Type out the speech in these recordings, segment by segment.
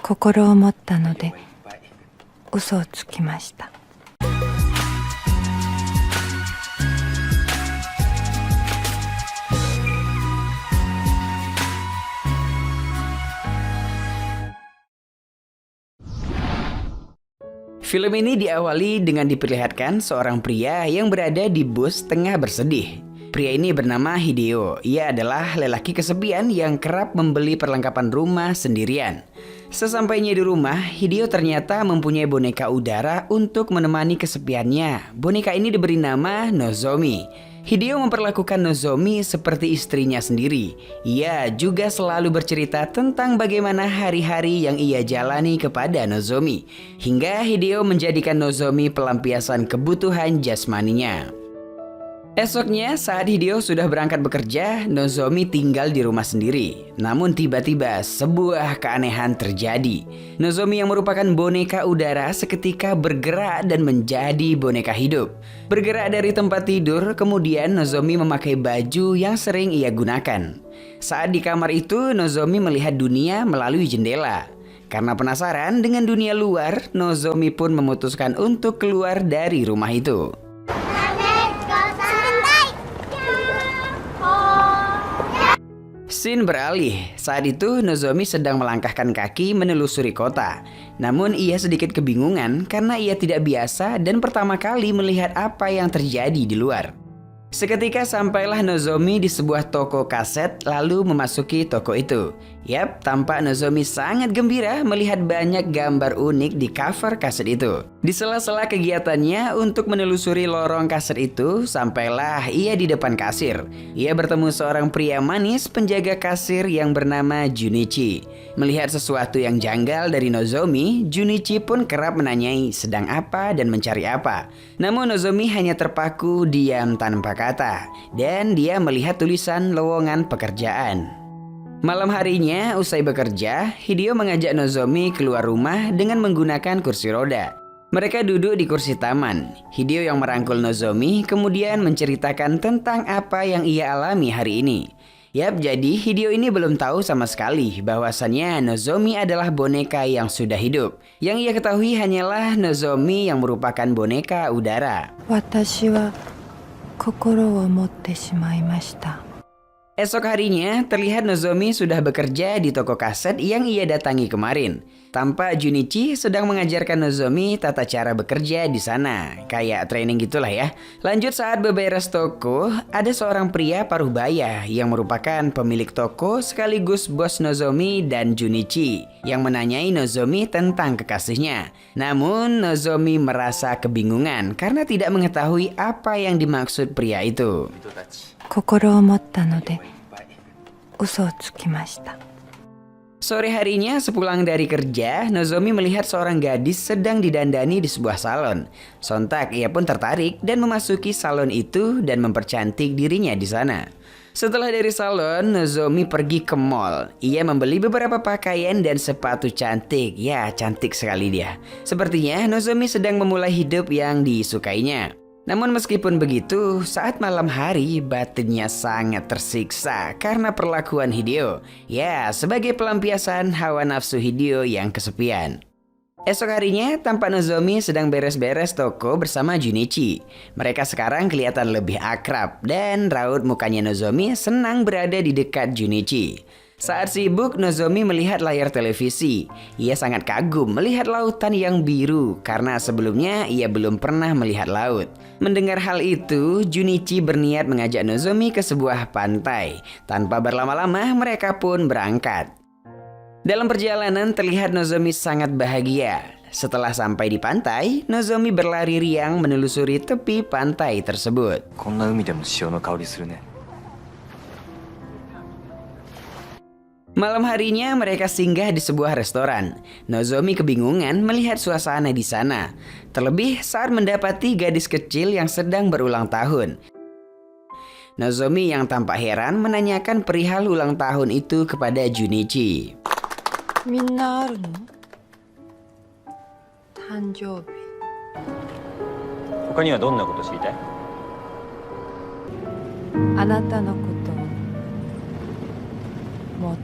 心を持ったので嘘をつきました。Film ini diawali dengan diperlihatkan seorang pria yang berada di bus tengah bersedih. Pria ini bernama Hideo. Ia adalah lelaki kesepian yang kerap membeli perlengkapan rumah sendirian. Sesampainya di rumah, Hideo ternyata mempunyai boneka udara untuk menemani kesepiannya. Boneka ini diberi nama Nozomi. Hideo memperlakukan Nozomi seperti istrinya sendiri. Ia juga selalu bercerita tentang bagaimana hari-hari yang ia jalani kepada Nozomi. Hingga Hideo menjadikan Nozomi pelampiasan kebutuhan jasmaninya. Esoknya saat Hideo sudah berangkat bekerja, Nozomi tinggal di rumah sendiri. Namun tiba-tiba sebuah keanehan terjadi. Nozomi yang merupakan boneka udara seketika bergerak dan menjadi boneka hidup. Bergerak dari tempat tidur, kemudian Nozomi memakai baju yang sering ia gunakan. Saat di kamar itu, Nozomi melihat dunia melalui jendela. Karena penasaran dengan dunia luar, Nozomi pun memutuskan untuk keluar dari rumah itu. Scene beralih. Saat itu Nozomi sedang melangkahkan kaki menelusuri kota. Namun ia sedikit kebingungan karena ia tidak biasa dan pertama kali melihat apa yang terjadi di luar. Seketika sampailah Nozomi di sebuah toko kaset lalu memasuki toko itu. Yap, tampak Nozomi sangat gembira melihat banyak gambar unik di cover kaset itu. Di sela-sela kegiatannya untuk menelusuri lorong kaset itu, sampailah ia di depan kasir. Ia bertemu seorang pria manis penjaga kasir yang bernama Junichi. Melihat sesuatu yang janggal dari Nozomi, Junichi pun kerap menanyai sedang apa dan mencari apa. Namun Nozomi hanya terpaku diam tanpa kata, dan dia melihat tulisan lowongan pekerjaan. Malam harinya, usai bekerja, Hideo mengajak Nozomi keluar rumah dengan menggunakan kursi roda. Mereka duduk di kursi taman. Hideo yang merangkul Nozomi kemudian menceritakan tentang apa yang ia alami hari ini. Yap, jadi Hideo ini belum tahu sama sekali bahwasannya Nozomi adalah boneka yang sudah hidup. Yang ia ketahui hanyalah Nozomi yang merupakan boneka udara. Watashi wa kokoro wo motte shimaimashita. Esok harinya, terlihat Nozomi sudah bekerja di toko kaset yang ia datangi kemarin. Tampak Junichi sedang mengajarkan Nozomi tata cara bekerja di sana. Kayak training gitulah ya. Lanjut saat beberes toko, ada seorang pria paruh baya yang merupakan pemilik toko sekaligus bos Nozomi dan Junichi yang menanyai Nozomi tentang kekasihnya. Namun Nozomi merasa kebingungan karena tidak mengetahui apa yang dimaksud pria itu. 心を持ったので嘘をつきました。 Sore harinya sepulang dari kerja, Nozomi melihat seorang gadis sedang didandani di sebuah salon. Sontak ia pun tertarik dan memasuki salon itu dan mempercantik dirinya di sana. Setelah dari salon, Nozomi pergi ke mall. Ia membeli beberapa pakaian dan sepatu cantik. Ya, cantik sekali dia. Sepertinya Nozomi sedang memulai hidup yang disukainya. Namun meskipun begitu, saat malam hari batinnya sangat tersiksa karena perlakuan Hideo. Ya, sebagai pelampiasan hawa nafsu Hideo yang kesepian. Esok harinya tampak Nozomi sedang beres-beres toko bersama Junichi. Mereka sekarang kelihatan lebih akrab dan raut mukanya Nozomi senang berada di dekat Junichi. Saat sibuk, Nozomi melihat layar televisi. Ia sangat kagum melihat lautan yang biru karena sebelumnya ia belum pernah melihat laut. Mendengar hal itu, Junichi berniat mengajak Nozomi ke sebuah pantai. Tanpa berlama-lama, mereka pun berangkat. Dalam perjalanan terlihat Nozomi sangat bahagia. Setelah sampai di pantai, Nozomi berlari riang menelusuri tepi pantai tersebut. Malam harinya mereka singgah di sebuah restoran. Nozomi kebingungan melihat suasana di sana. Terlebih saat mendapati gadis kecil yang sedang berulang tahun. Nozomi yang tampak heran menanyakan perihal ulang tahun itu kepada Junichi. Minna aru no? Tanjoubi. 他にはどんなこと知りたい？あなたのことをもっと。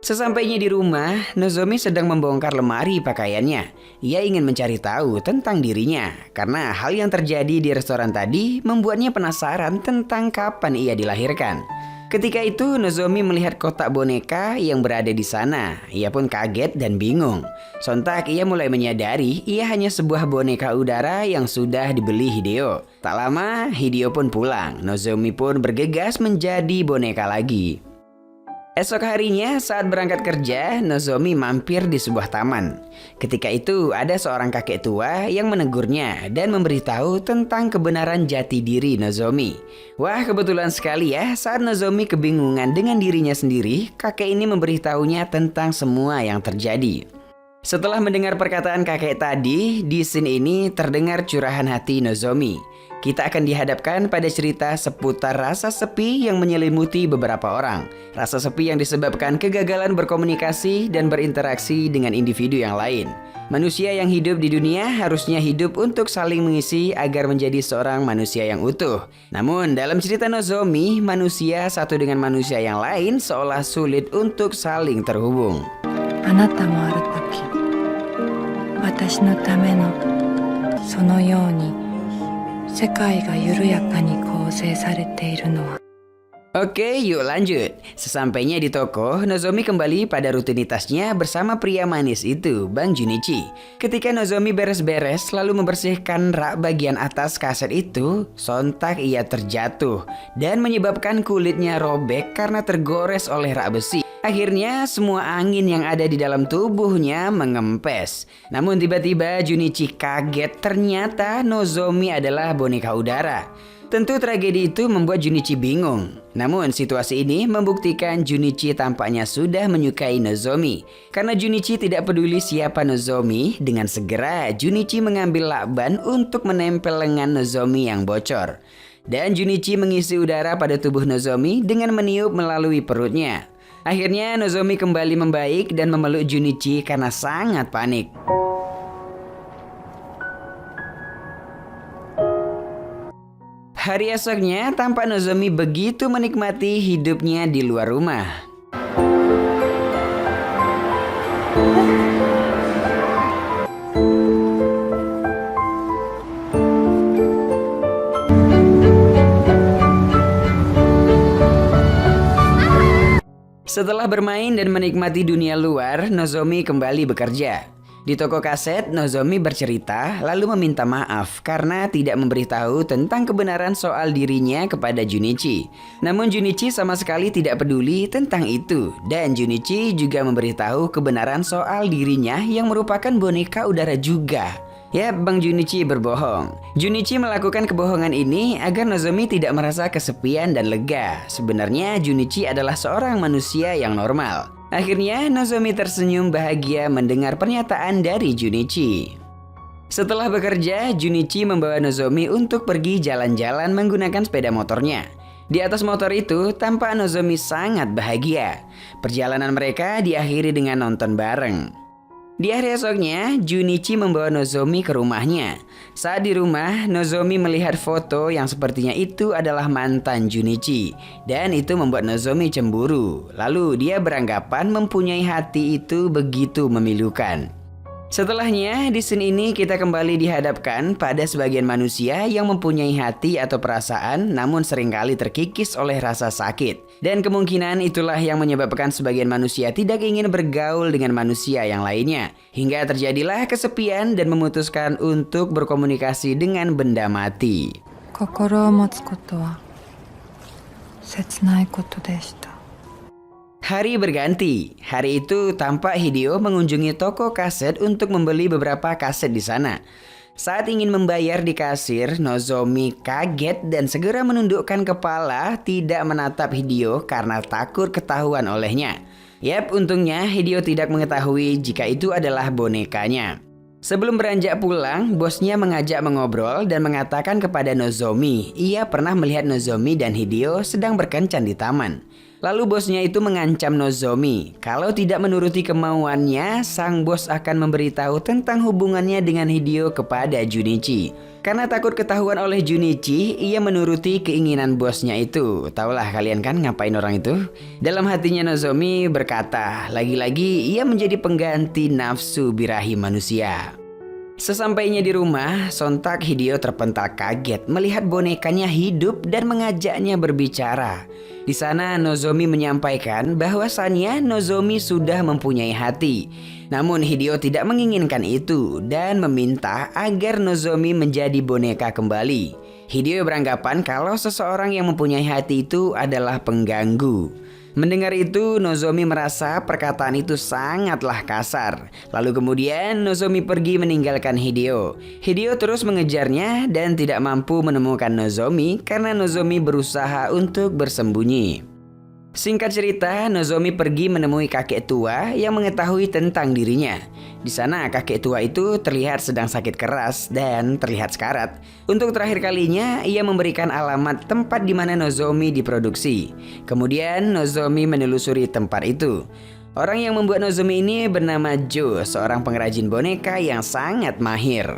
Sesampainya di rumah, Nozomi sedang membongkar lemari pakaiannya. Ia ingin mencari tahu tentang dirinya, karena hal yang terjadi di restoran tadi membuatnya penasaran tentang kapan ia dilahirkan. Ketika itu Nozomi melihat kotak boneka yang berada di sana. Ia pun kaget dan bingung. Sontak ia mulai menyadari ia hanya sebuah boneka udara yang sudah dibeli Hideo. Tak lama Hideo pun pulang. Nozomi pun bergegas menjadi boneka lagi. Esok harinya saat berangkat kerja, Nozomi mampir di sebuah taman. Ketika itu ada seorang kakek tua yang menegurnya dan memberitahu tentang kebenaran jati diri Nozomi. Wah, kebetulan sekali ya, saat Nozomi kebingungan dengan dirinya sendiri, kakek ini memberitahunya tentang semua yang terjadi. Setelah mendengar perkataan kakek tadi, di scene ini terdengar curahan hati Nozomi. Kita akan dihadapkan pada cerita seputar rasa sepi yang menyelimuti beberapa orang. Rasa sepi yang disebabkan kegagalan berkomunikasi dan berinteraksi dengan individu yang lain. Manusia yang hidup di dunia harusnya hidup untuk saling mengisi agar menjadi seorang manusia yang utuh. Namun dalam cerita Nozomi, manusia satu dengan manusia yang lain seolah sulit untuk saling terhubung. あなたもある時、私のためのそのように世界が緩やかに構成されているのは Oke, yuk lanjut. Sesampainya di toko, Nozomi kembali pada rutinitasnya bersama pria manis itu, Bang Junichi. Ketika Nozomi beres-beres lalu membersihkan rak bagian atas kaset itu, sontak ia terjatuh dan menyebabkan kulitnya robek karena tergores oleh rak besi. Akhirnya semua angin yang ada di dalam tubuhnya mengempes. Namun tiba-tiba Junichi kaget, ternyata Nozomi adalah boneka udara. Tentu tragedi itu membuat Junichi bingung. Namun situasi ini membuktikan Junichi tampaknya sudah menyukai Nozomi. Karena Junichi tidak peduli siapa Nozomi, dengan segera Junichi mengambil lakban untuk menempel lengan Nozomi yang bocor. Dan Junichi mengisi udara pada tubuh Nozomi dengan meniup melalui perutnya. Akhirnya Nozomi kembali membaik dan memeluk Junichi karena sangat panik. Hari esoknya tampak Nozomi begitu menikmati hidupnya di luar rumah. Setelah bermain dan menikmati dunia luar, Nozomi kembali bekerja. Di toko kaset, Nozomi bercerita lalu meminta maaf karena tidak memberitahu tentang kebenaran soal dirinya kepada Junichi. Namun Junichi sama sekali tidak peduli tentang itu. Dan Junichi juga memberitahu kebenaran soal dirinya yang merupakan boneka udara juga. Ya, Bang Junichi berbohong. Junichi melakukan kebohongan ini agar Nozomi tidak merasa kesepian dan lega. Sebenarnya Junichi adalah seorang manusia yang normal. Akhirnya Nozomi tersenyum bahagia mendengar pernyataan dari Junichi. Setelah bekerja, Junichi membawa Nozomi untuk pergi jalan-jalan menggunakan sepeda motornya. Di atas motor itu tampak Nozomi sangat bahagia. Perjalanan mereka diakhiri dengan nonton bareng. Di hari esoknya, Junichi membawa Nozomi ke rumahnya. Saat di rumah, Nozomi melihat foto yang sepertinya itu adalah mantan Junichi. Dan itu membuat Nozomi cemburu. Lalu dia beranggapan mempunyai hati itu begitu memilukan. Setelahnya, di scene ini kita kembali dihadapkan pada sebagian manusia yang mempunyai hati atau perasaan namun seringkali terkikis oleh rasa sakit. Dan kemungkinan itulah yang menyebabkan sebagian manusia tidak ingin bergaul dengan manusia yang lainnya. Hingga terjadilah kesepian dan memutuskan untuk berkomunikasi dengan benda mati. 心を持つことは切ないことでした。 Hari berganti. Hari itu tampak Hideo mengunjungi toko kaset untuk membeli beberapa kaset di sana. Saat ingin membayar di kasir, Nozomi kaget dan segera menundukkan kepala tidak menatap Hideo karena takut ketahuan olehnya. Yap, untungnya Hideo tidak mengetahui jika itu adalah bonekanya. Sebelum beranjak pulang, bosnya mengajak mengobrol dan mengatakan kepada Nozomi, ia pernah melihat Nozomi dan Hideo sedang berkencan di taman. Lalu bosnya itu mengancam Nozomi, kalau tidak menuruti kemauannya, sang bos akan memberitahu tentang hubungannya dengan Hideo kepada Junichi. Karena takut ketahuan oleh Junichi, ia menuruti keinginan bosnya itu. Taulah kalian kan ngapain orang itu? Dalam hatinya Nozomi berkata, lagi-lagi ia menjadi pengganti nafsu birahi manusia. Sesampainya di rumah, sontak Hideo terpental kaget melihat bonekanya hidup dan mengajaknya berbicara. Di sana Nozomi menyampaikan bahwasannya Nozomi sudah mempunyai hati. Namun Hideo tidak menginginkan itu dan meminta agar Nozomi menjadi boneka kembali. Hideo beranggapan kalau seseorang yang mempunyai hati itu adalah pengganggu. Mendengar itu, Nozomi merasa perkataan itu sangatlah kasar. Lalu kemudian Nozomi pergi meninggalkan Hideo. Hideo terus mengejarnya dan tidak mampu menemukan Nozomi karena Nozomi berusaha untuk bersembunyi. Singkat cerita, Nozomi pergi menemui kakek tua yang mengetahui tentang dirinya. Di sana kakek tua itu terlihat sedang sakit keras dan terlihat sekarat. Untuk terakhir kalinya, ia memberikan alamat tempat di mana Nozomi diproduksi. Kemudian Nozomi menelusuri tempat itu. Orang yang membuat Nozomi ini bernama Joe, seorang pengrajin boneka yang sangat mahir.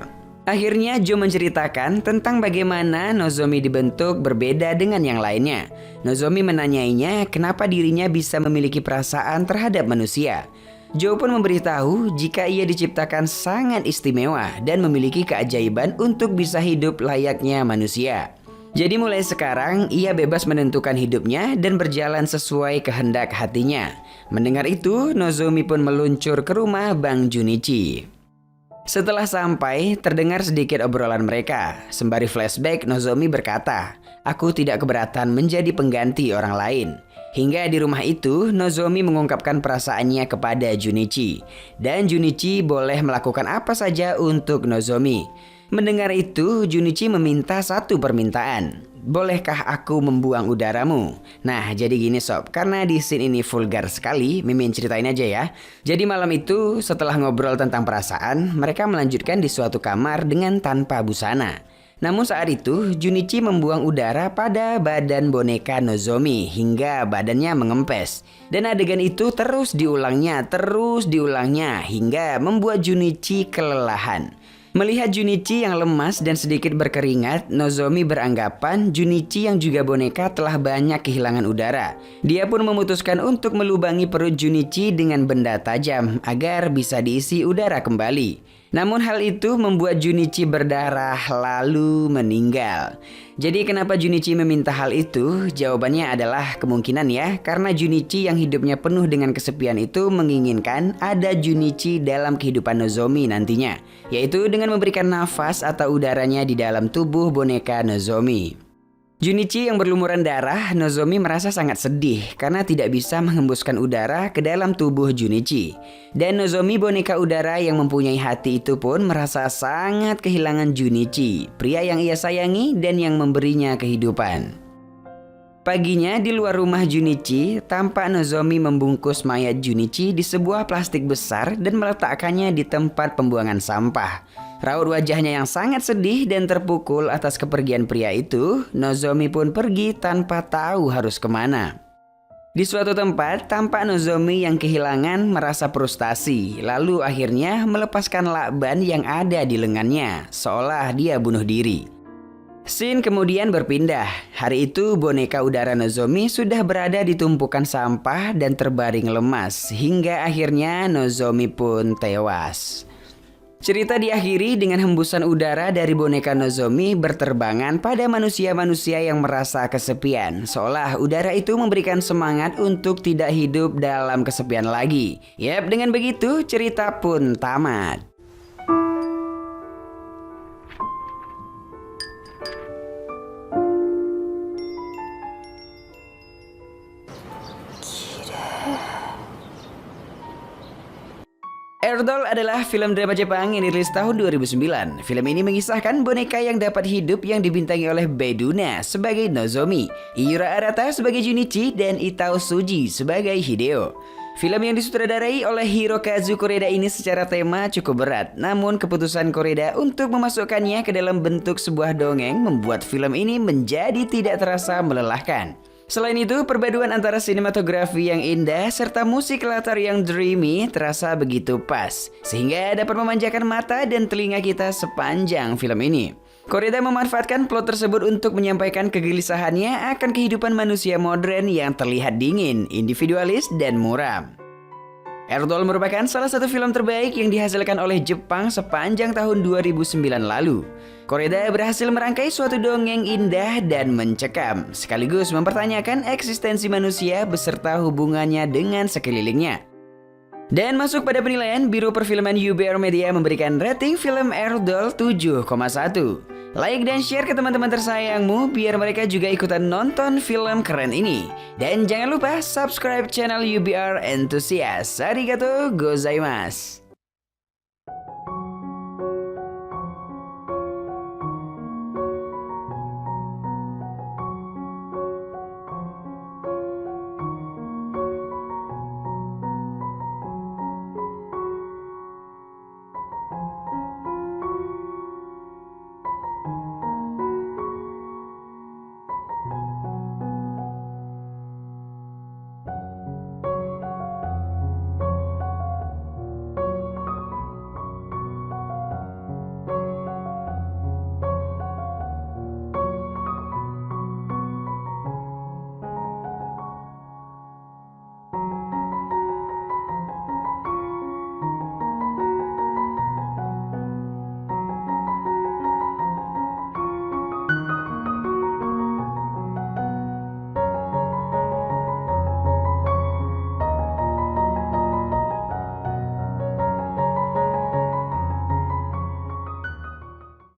Akhirnya Joe menceritakan tentang bagaimana Nozomi dibentuk berbeda dengan yang lainnya. Nozomi menanyainya kenapa dirinya bisa memiliki perasaan terhadap manusia. Joe pun memberitahu jika ia diciptakan sangat istimewa dan memiliki keajaiban untuk bisa hidup layaknya manusia. Jadi mulai sekarang ia bebas menentukan hidupnya dan berjalan sesuai kehendak hatinya. Mendengar itu, Nozomi pun meluncur ke rumah Bang Junichi. Setelah sampai, terdengar sedikit obrolan mereka. Sembari flashback, Nozomi berkata, "Aku tidak keberatan menjadi pengganti orang lain." Hingga di rumah itu, Nozomi mengungkapkan perasaannya kepada Junichi. Dan Junichi boleh melakukan apa saja untuk Nozomi. Mendengar itu, Junichi meminta satu permintaan. "Bolehkah aku membuang udaramu?" Nah, jadi gini sob, karena di scene ini vulgar sekali, Mimin ceritain aja ya. Jadi malam itu, setelah ngobrol tentang perasaan, mereka melanjutkan di suatu kamar dengan tanpa busana. Namun saat itu, Junichi membuang udara pada badan boneka Nozomi hingga badannya mengempes. Dan adegan itu terus diulangnya hingga membuat Junichi kelelahan. Melihat Junichi yang lemas dan sedikit berkeringat, Nozomi beranggapan Junichi yang juga boneka telah banyak kehilangan udara. Dia pun memutuskan untuk melubangi perut Junichi dengan benda tajam agar bisa diisi udara kembali. Namun hal itu membuat Junichi berdarah lalu meninggal. Jadi kenapa Junichi meminta hal itu? Jawabannya adalah kemungkinan ya, karena Junichi yang hidupnya penuh dengan kesepian itu menginginkan ada Junichi dalam kehidupan Nozomi nantinya, yaitu dengan memberikan nafas atau udaranya di dalam tubuh boneka Nozomi. Junichi yang berlumuran darah, Nozomi merasa sangat sedih karena tidak bisa menghembuskan udara ke dalam tubuh Junichi. Dan Nozomi boneka udara yang mempunyai hati itu pun merasa sangat kehilangan Junichi, pria yang ia sayangi dan yang memberinya kehidupan. Paginya di luar rumah Junichi, tampak Nozomi membungkus mayat Junichi di sebuah plastik besar dan meletakkannya di tempat pembuangan sampah. Raut wajahnya yang sangat sedih dan terpukul atas kepergian pria itu, Nozomi pun pergi tanpa tahu harus kemana. Di suatu tempat, tampak Nozomi yang kehilangan merasa frustasi, lalu akhirnya melepaskan lakban yang ada di lengannya, seolah dia bunuh diri. Scene kemudian berpindah. Hari itu boneka udara Nozomi sudah berada di tumpukan sampah dan terbaring lemas, hingga akhirnya Nozomi pun tewas. Cerita diakhiri dengan hembusan udara dari boneka Nozomi berterbangan pada manusia-manusia yang merasa kesepian, seolah udara itu memberikan semangat untuk tidak hidup dalam kesepian lagi. Yap, dengan begitu cerita pun tamat. Airdoll adalah film drama Jepang yang dirilis tahun 2009. Film ini mengisahkan boneka yang dapat hidup yang dibintangi oleh Beduna sebagai Nozomi, Iura Arata sebagai Junichi, dan Itao Suji sebagai Hideo. Film yang disutradarai oleh Hirokazu Koreda ini secara tema cukup berat. Namun keputusan Koreda untuk memasukkannya ke dalam bentuk sebuah dongeng membuat film ini menjadi tidak terasa melelahkan. Selain itu, perpaduan antara sinematografi yang indah serta musik latar yang dreamy terasa begitu pas, sehingga dapat memanjakan mata dan telinga kita sepanjang film ini. Koreda memanfaatkan plot tersebut untuk menyampaikan kegelisahannya akan kehidupan manusia modern yang terlihat dingin, individualis, dan muram. Erdol merupakan salah satu film terbaik yang dihasilkan oleh Jepang sepanjang tahun 2009 lalu. Koreda berhasil merangkai suatu dongeng indah dan mencekam, sekaligus mempertanyakan eksistensi manusia beserta hubungannya dengan sekelilingnya. Dan masuk pada penilaian, Biro Perfilman UBR Media memberikan rating film Erdol 7,1. Like dan share ke teman-teman tersayangmu biar mereka juga ikutan nonton film keren ini. Dan jangan lupa subscribe channel UBR Enthusiast. Arigatou gozaimasu.